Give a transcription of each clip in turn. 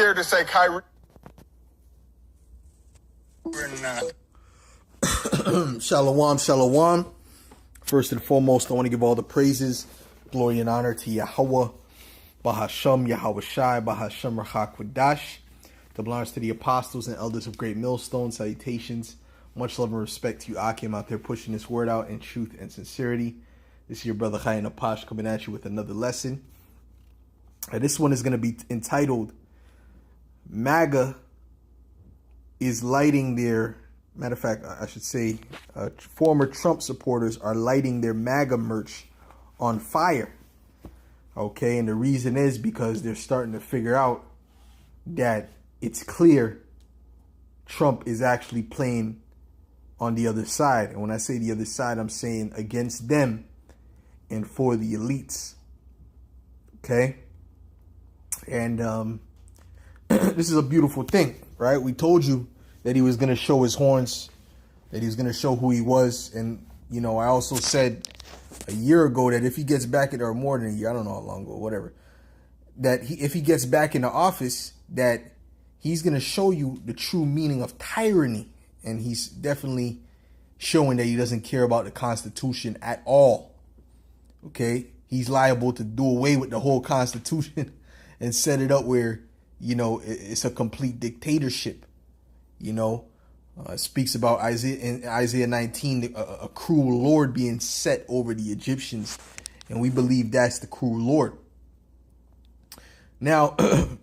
scared to say Kyrie or not. Shalom, shalom. First and foremost, I want to give all the praises, glory, and honor to Yahweh, Bahasham, Yahweh Shai, Bahasham, Rachak Wadash. Double honors to the apostles and elders of Great Millstone. Salutations. Much love and respect to you, Akim, out there pushing this word out in truth and sincerity. This is your brother Chayin Apash coming at you with another lesson. This one is going to be entitled, MAGA is lighting their, matter of fact, I should say, former Trump supporters are lighting their MAGA merch on fire. Okay, and the reason is because they're starting to figure out that it's clear Trump is actually playing on the other side. And when I say the other side, I'm saying against them and for the elites. Okay? And this is a beautiful thing, right? We told you that he was going to show his horns, that he was going to show who he was. And, you know, I also said a year ago that if he gets back in, or more than a year, I don't know how long ago, whatever, that if he gets back into office, that he's going to show you the true meaning of tyranny. And he's definitely showing that he doesn't care about the Constitution at all. Okay? He's liable to do away with the whole Constitution and set it up where, you know, it's a complete dictatorship. You know, it speaks about Isaiah 19, a cruel Lord being set over the Egyptians. And we believe that's the cruel Lord. Now,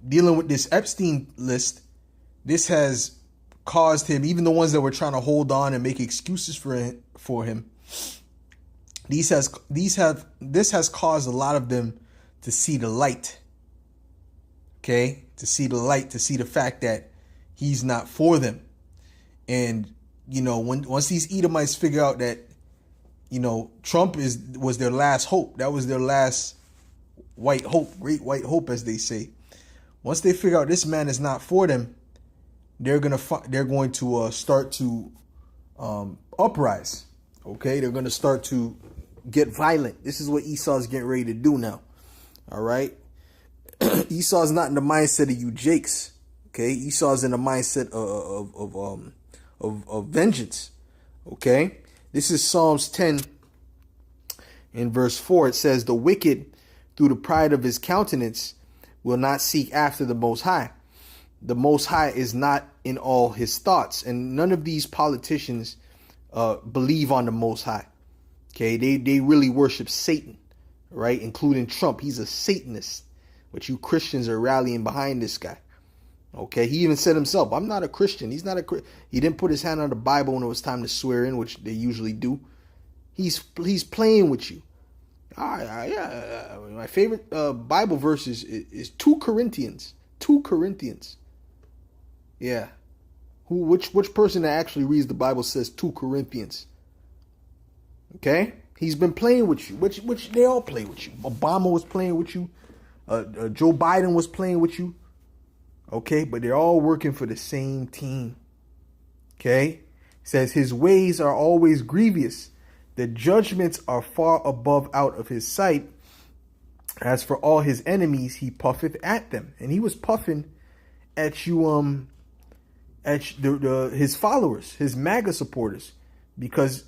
dealing with this Epstein list, this has caused him, even the ones that were trying to hold on and make excuses for him, this has caused a lot of them to see the light. Okay, to see the light, to see the fact that he's not for them. And, you know, once these Edomites figure out that, you know, Trump was their last hope, that was their last white hope, great white hope, as they say. Once they figure out this man is not for them, they're going to start to uprise. Okay, they're going to start to get violent. This is what Esau's getting ready to do now. All right. Esau's not in the mindset of you Jakes. Okay, Esau's in the mindset of vengeance. Okay, this is Psalms 10 in verse 4. It says, "The wicked, through the pride of his countenance, will not seek after the Most High. The Most High is not in all his thoughts." And none of these politicians believe on the Most High. Okay, they really worship Satan, right? Including Trump. He's a Satanist. But you Christians are rallying behind this guy. Okay, he even said himself, "I'm not a Christian." He didn't put his hand on the Bible when it was time to swear in, which they usually do. He's playing with you. Yeah. My favorite Bible verse is 2 Corinthians. 2 Corinthians. Yeah. Which person that actually reads the Bible says 2 Corinthians? Okay? He's been playing with you, which they all play with you. Obama was playing with you. Joe Biden was playing with you. Okay? But they're all working for the same team. Okay? It says his ways are always grievous. The judgments are far above out of his sight. As for all his enemies, he puffeth at them. And he was puffing at you, at his followers, his MAGA supporters. Because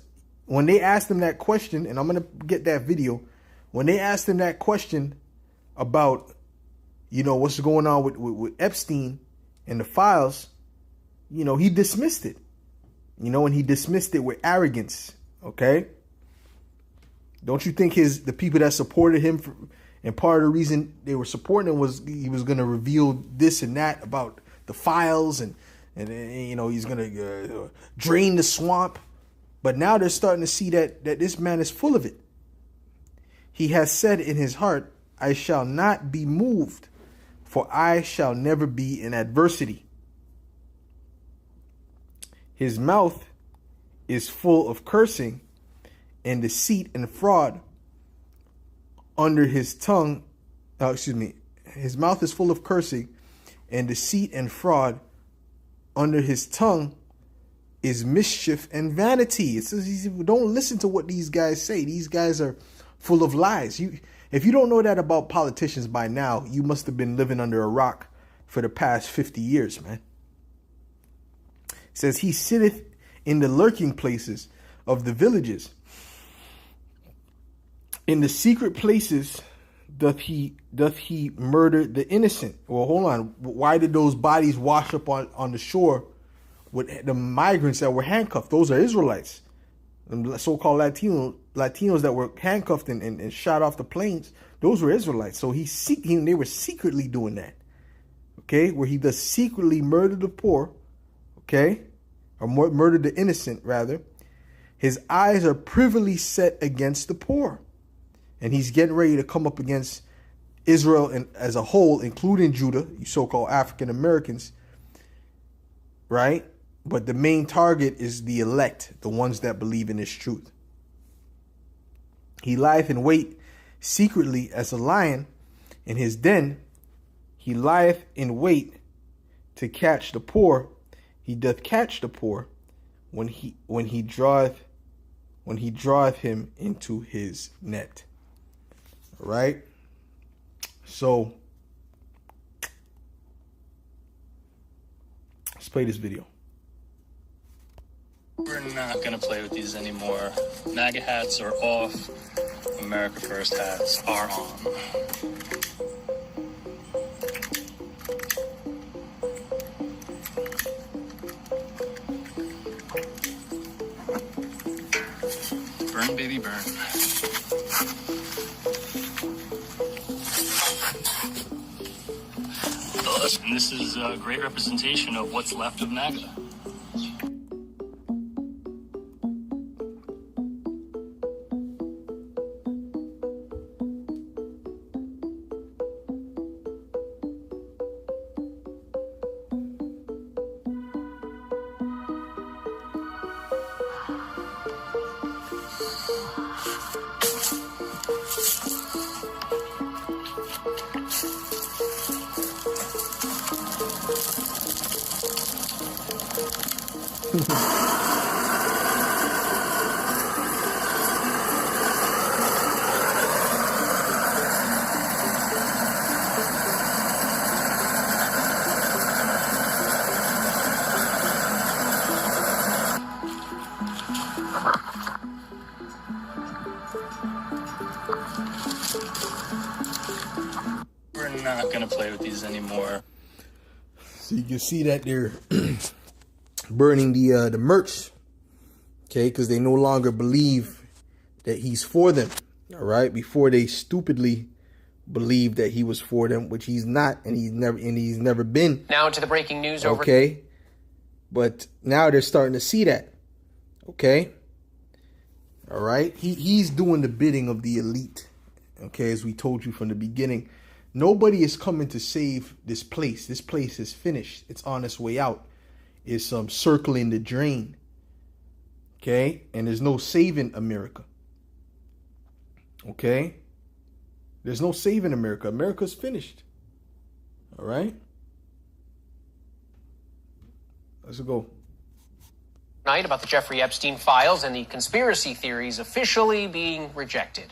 when they asked him that question, and I'm going to get that video, when they asked him that question about, you know, what's going on with Epstein and the files, you know, he dismissed it. You know, and he dismissed it with arrogance. Okay? Don't you think the people that supported him, and part of the reason they were supporting him was he was going to reveal this and that about the files and you know, he's going to drain the swamp. But now they're starting to see that this man is full of it. He has said in his heart, "I shall not be moved, for I shall never be in adversity." His mouth is full of cursing and deceit and fraud. Under his tongue, his mouth is full of cursing and deceit and fraud. Under his tongue is mischief and vanity. It says, don't listen to what these guys say. These guys are full of lies. If you don't know that about politicians by now, you must have been living under a rock for the past 50 years, man. It says, he sitteth in the lurking places of the villages. In the secret places doth he murder the innocent. Well, hold on. Why did those bodies wash up on the shore with the migrants that were handcuffed? Those are Israelites. And so-called Latinos that were handcuffed and shot off the planes. Those were Israelites. So they were secretly doing that. Okay, where he does secretly murder the poor. Okay, or murder the innocent rather. His eyes are privily set against the poor. And he's getting ready to come up against Israel and as a whole, including Judah, you so-called African Americans, right? But the main target is the elect, the ones that believe in his truth. He lieth in wait secretly as a lion in his den. He lieth in wait to catch the poor. He doth catch the poor when he draweth him into his net. All right. So let's play this video. We're not gonna play with these anymore. MAGA hats are off. America First hats are on. Burn, baby, burn. And this is a great representation of what's left of MAGA. We're not gonna play with these anymore. So you can see that they're burning the merch, okay, because they no longer believe that he's for them. All right, before they stupidly believed that he was for them, which he's not, and he's never been. Now to the breaking news. Okay, but now they're starting to see that. Okay, all right, he's doing the bidding of the elite. Okay, as we told you from the beginning, nobody is coming to save this place. This place is finished. It's on its way out. It's circling the drain. Okay, and there's no saving America. Okay, there's no saving America. America's finished. All right, let's go. Tonight about the Jeffrey Epstein files and the conspiracy theories officially being rejected.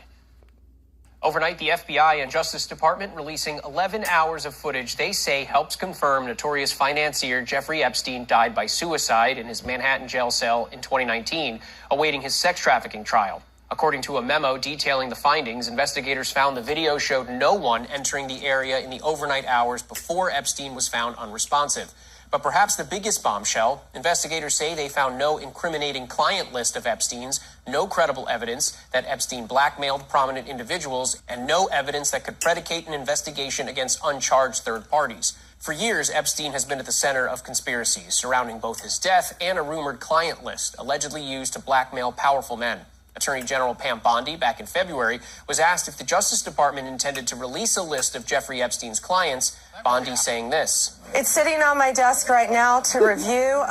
Overnight, the FBI and Justice Department releasing 11 hours of footage they say helps confirm notorious financier Jeffrey Epstein died by suicide in his Manhattan jail cell in 2019, awaiting his sex trafficking trial. According to a memo detailing the findings, investigators found the video showed no one entering the area in the overnight hours before Epstein was found unresponsive. But perhaps the biggest bombshell, investigators say they found no incriminating client list of Epstein's, no credible evidence that Epstein blackmailed prominent individuals, and no evidence that could predicate an investigation against uncharged third parties. For years, Epstein has been at the center of conspiracies surrounding both his death and a rumored client list allegedly used to blackmail powerful men. Attorney General Pam Bondi, back in February, was asked if the Justice Department intended to release a list of Jeffrey Epstein's clients, Bondi saying this. It's sitting on my desk right now to review.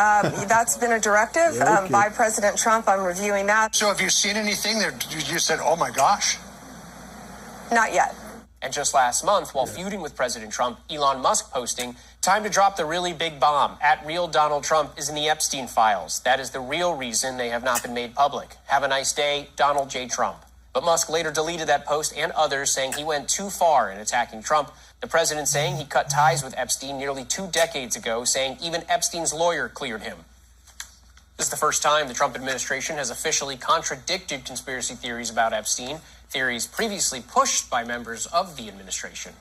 That's been a directive by President Trump. I'm reviewing that. So have you seen anything that you said, oh my gosh? Not yet. And just last month, while feuding with President Trump, Elon Musk posting, time to drop the really big bomb. At real Donald Trump is in the Epstein files. That is the real reason they have not been made public. Have a nice day, Donald J. Trump. But Musk later deleted that post and others, saying he went too far in attacking Trump, The president saying he cut ties with Epstein nearly 2 decades ago, saying even Epstein's lawyer cleared him. This is the first time the Trump administration has officially contradicted conspiracy theories about Epstein, theories previously pushed by members of the administration.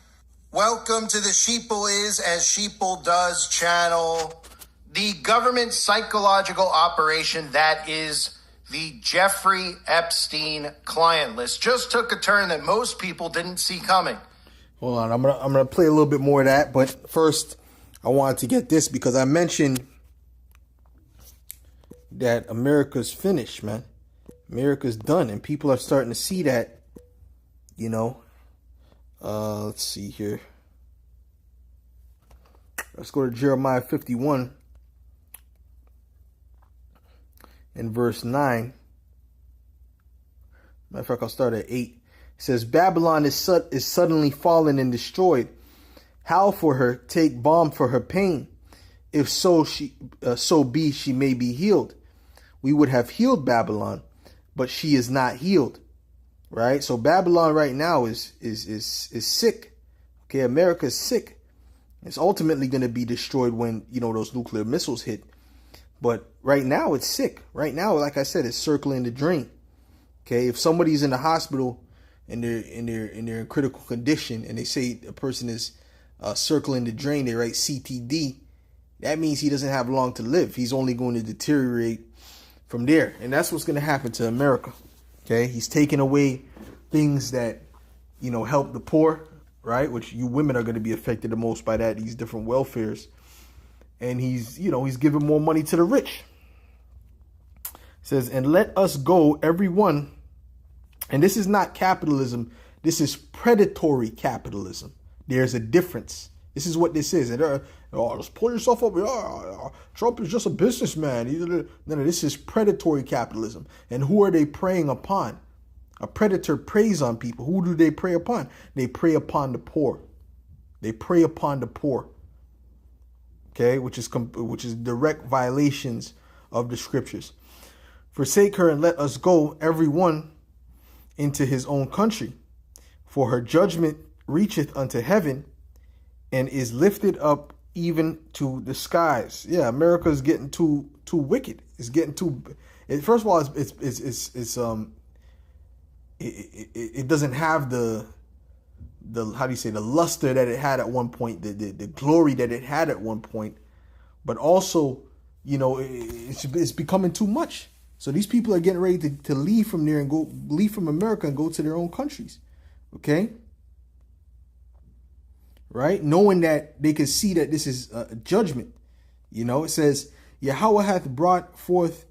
Welcome to the Sheeple Is As Sheeple Does channel, the government psychological operation that is the Jeffrey Epstein client list. Just took a turn that most people didn't see coming. Hold on, I'm gonna play a little bit more of that, but first I wanted to get this because I mentioned that America's finished, man. America's done, and people are starting to see that, you know. Let's see here. Let's go to Jeremiah 51 and verse 9. Matter of fact, I'll start at 8. It says, Babylon is suddenly fallen and destroyed. Howl for her, take balm for her pain. If so be she may be healed. We would have healed Babylon, but she is not healed. Right? So Babylon right now is sick. Okay, America is sick. It's ultimately going to be destroyed when, you know, those nuclear missiles hit. But right now it's sick. Right now, like I said, it's circling the drain. Okay, if somebody's in the hospital and they're in critical condition and they say a person is circling the drain, they write CTD, that means he doesn't have long to live. He's only going to deteriorate from there. And that's what's going to happen to America. Okay, he's taking away things that, you know, help the poor, right? Which you women are going to be affected the most by that, these different welfares. And he's giving more money to the rich. It says, and let us go, everyone. And this is not capitalism. This is predatory capitalism. There's a difference. This is what this is. And just pull yourself up. Trump is just a businessman. No, this is predatory capitalism. And who are they preying upon? A predator preys on people. Who do they prey upon? They prey upon the poor. They prey upon the poor. Okay, which is direct violations of the scriptures. Forsake her and let us go, everyone, into his own country. For her judgment reacheth unto heaven and is lifted up even to the skies. Yeah, America is getting too wicked. It's getting too. First of all, it doesn't have the how do you say, the luster that it had at one point, the glory that it had at one point, but also, you know, it's becoming too much. So these people are getting ready to leave from there and leave from America and go to their own countries. Okay. Right? Knowing that they can see that this is a judgment. You know, it says, Yahweh hath brought forth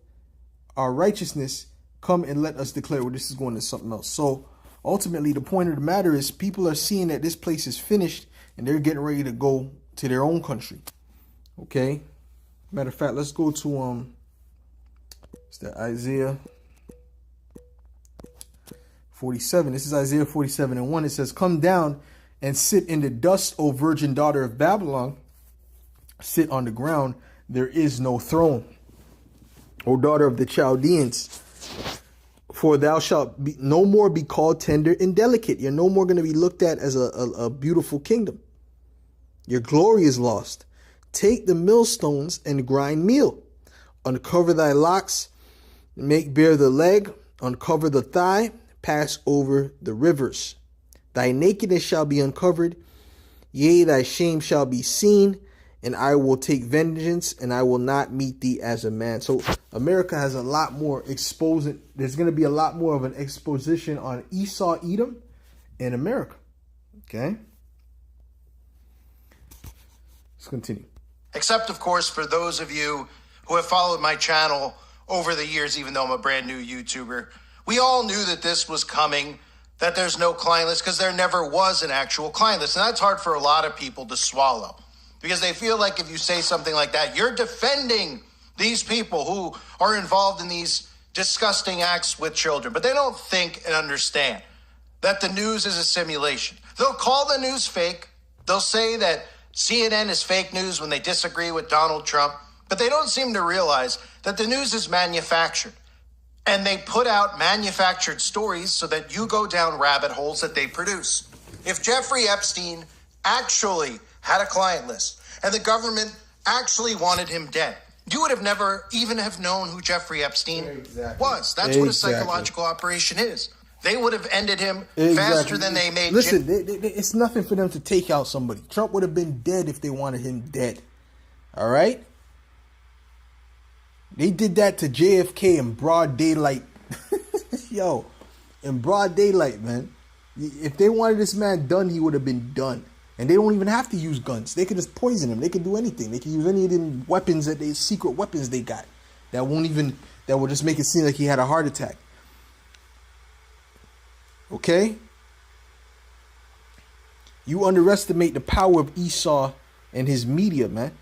our righteousness. Come and let us declare. Well, this is going to something else. So ultimately, the point of the matter is people are seeing that this place is finished and they're getting ready to go to their own country. Okay. Matter of fact, let's go to it's the Isaiah 47. This is Isaiah 47:1. It says, come down and sit in the dust, O virgin daughter of Babylon. Sit on the ground. There is no throne. O daughter of the Chaldeans. For thou shalt no more be called tender and delicate. You're no more going to be looked at as a beautiful kingdom. Your glory is lost. Take the millstones and grind meal. Uncover thy locks. Make bare the leg. Uncover the thigh. Pass over the rivers. Thy nakedness shall be uncovered. Yea, thy shame shall be seen. And I will take vengeance, and I will not meet thee as a man. So America has a lot more exposing. There's going to be a lot more of an exposition on Esau, Edom, and America. Okay. Let's continue. Except, of course, for those of you who have followed my channel over the years, even though I'm a brand new YouTuber, we all knew that this was coming, that there's no client list, because there never was an actual client list. And that's hard for a lot of people to swallow, because they feel like if you say something like that, you're defending these people who are involved in these disgusting acts with children. But they don't think and understand that the news is a simulation. They'll call the news fake. They'll say that CNN is fake news when they disagree with Donald Trump. But they don't seem to realize that the news is manufactured. And they put out manufactured stories so that you go down rabbit holes that they produce. If Jeffrey Epstein actually had a client list and the government actually wanted him dead, you would have never even have known who Jeffrey Epstein was. That's what a psychological operation is. They would have ended him faster than they made. Listen, it's nothing for them to take out somebody. Trump would have been dead if they wanted him dead. All right? They did that to JFK in broad daylight. Yo, in broad daylight, man. If they wanted this man done, he would have been done. And they don't even have to use guns. They could just poison him. They could do anything. They could use any of them weapons secret weapons they got that will just make it seem like he had a heart attack. Okay? You underestimate the power of Esau and his media, man.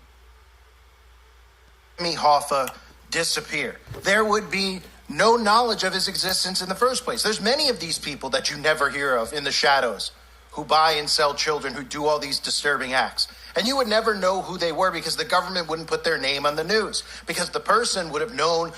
Jimmy Hoffa disappear. There would be no knowledge of his existence in the first place. There's many of these people that you never hear of in the shadows who buy and sell children, who do all these disturbing acts. And you would never know who they were because the government wouldn't put their name on the news, because the person would have known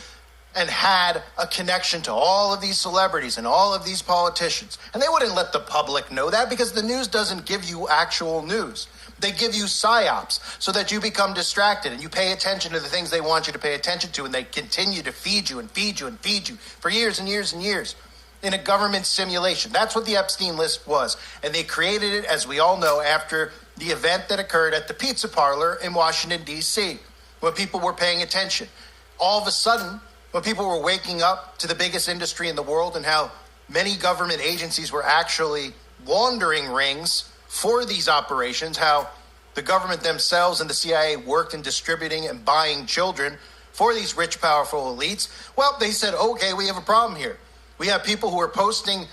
and had a connection to all of these celebrities and all of these politicians. And they wouldn't let the public know that because the news doesn't give you actual news. They give you psyops so that you become distracted and you pay attention to the things they want you to pay attention to, and they continue to feed you and feed you and feed you for years and years and years in a government simulation. That's what the Epstein list was. And they created it, as we all know, after the event that occurred at the pizza parlor in Washington, D.C., when people were paying attention. All of a sudden, when people were waking up to the biggest industry in the world and how many government agencies were actually laundering rings for these operations, how the government themselves and the CIA worked in distributing and buying children for these rich, powerful elites, well, they said, okay, we have a problem here. We have people who are posting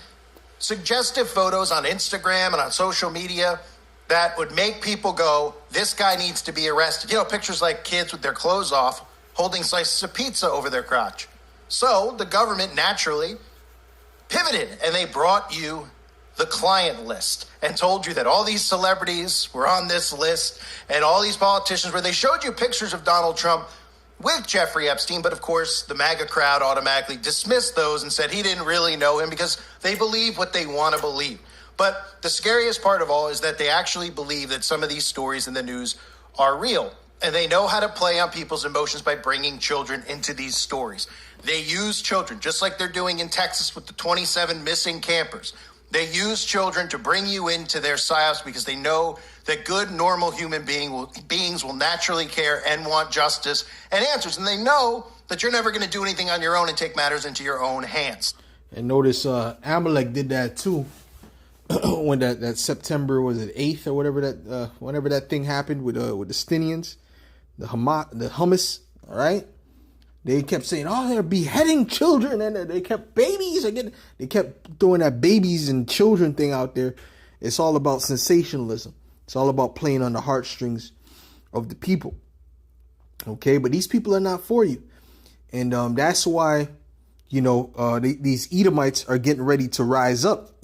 suggestive photos on Instagram and on social media that would make people go, this guy needs to be arrested. You know, pictures like kids with their clothes off holding slices of pizza over their crotch. So the government naturally pivoted and they brought you the client list and told you that all these celebrities were on this list and all these politicians were. They showed you pictures of Donald Trump with Jeffrey Epstein, but of course the MAGA crowd automatically dismissed those and said he didn't really know him because they believe what they want to believe. But the scariest part of all is that they actually believe that some of these stories in the news are real. And they know how to play on people's emotions by bringing children into these stories. They use children, just like they're doing in Texas with the 27 missing campers. They use children to bring you into their psyops because they know that good, normal human beings will naturally care and want justice and answers. And they know that you're never going to do anything on your own and take matters into your own hands. And notice Amalek did that too. When that September, was it 8th or whatever that whenever that thing happened with the Palestinians, the Hamas, all right? They kept saying, "Oh, they're beheading children," and they kept babies again. They kept throwing that babies and children thing out there. It's all about sensationalism. It's all about playing on the heartstrings of the people. Okay, but these people are not for you, and that's why, these Edomites are getting ready to rise up.